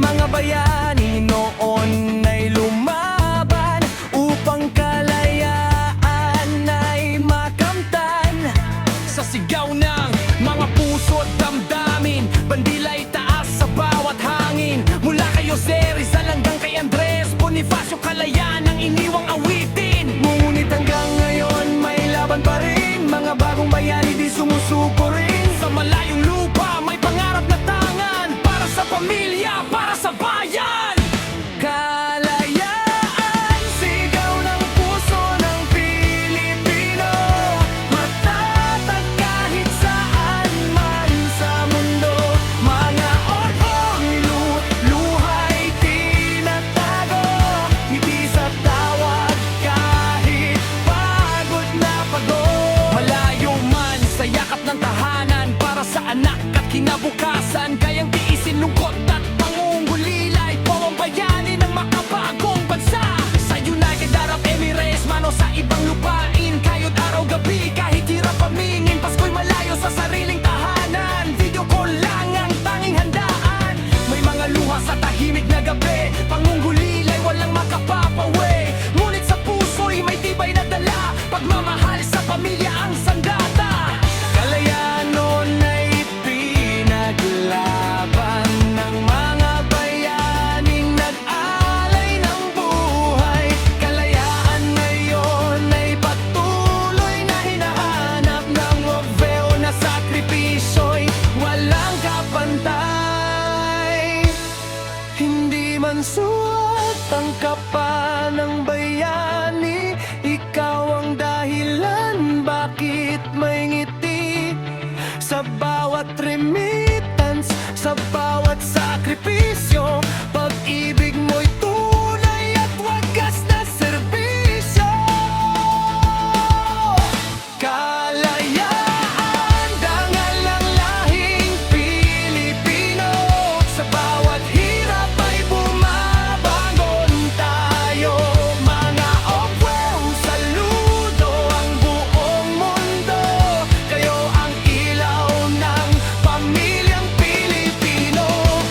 mga bayani noon ay lumaban upang kalayaan ay makamtan. Sa sigaw ng mga puso at damdamin, bandila itaas sa bawat hangin. Mula kay Jose Rizal hanggang kay Andres Bonifacio, kalayaan ang iniwang awitin. Ngunit hanggang ngayon may laban pa rin, mga bagong bayani di sumusuko rin. Sa malayong lupa may pangarap na tangan, para sa pamilya, para sa bayan. Kalayaan, sigaw ng puso ng Pilipino, matatag kahit saan man sa mundo. Mga orko'y luhay tinatago, ngiti sa tawag kahit pagod na pagod. Malayo man sa yakap ng tahanan, para sa anak at kinabukasan, kayang tiisin lungkot at pangungulila. Ito ang bayani ng makabagong bansa. Sa United Arab Emirates, mano sa ibang lupain, kayo't araw-gabi kahit hirap pamingin, Pasko'y malayo sa sariling tahanan. Video call lang ang tanging handaan. May mga luha sa tahimik na gabi, pangungulila'y walang makapapawi. Ngunit sa puso'y may tibay na dala, pagmamahal sa pamilya ang sandata. Kalayaan noon ay pinaglaban ng mga bayaning nag-alay ng buhay. Kalayaan ngayon ay patuloy na hinahanap ng wabeo na sakripisyo'y walang kapantay. Hindi man suwat ang kapa ng bayani, ikaw ang dahilan bakit may ngiti. Sa bawat remittance, sa bawat sakripisyo, pag-ibig mo'y tunay at wagas na serbisyo. Kalayaan, dangal ng lahing Pilipino, sa bawat hirap ay bumabangon tayo. Mga opweo, saludo ang buong mundo, kayo ang ilaw ng pamilyang Pilipino.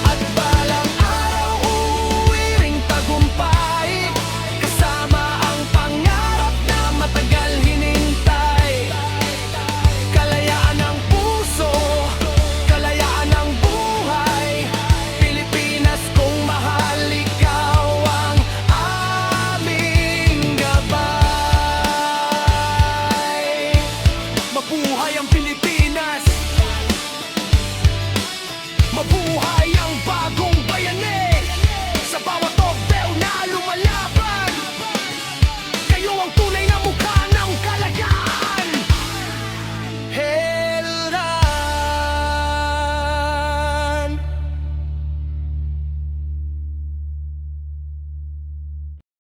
At balang araw uuwi ring tagumpay, kasama ang pangarap na matagal hinintay. Kalayaan ng puso, kalayaan ng buhay, Pilipinas kung mahal, ikaw ang aming gabay. Mabuhay ang Pilipinas, mabuhay ang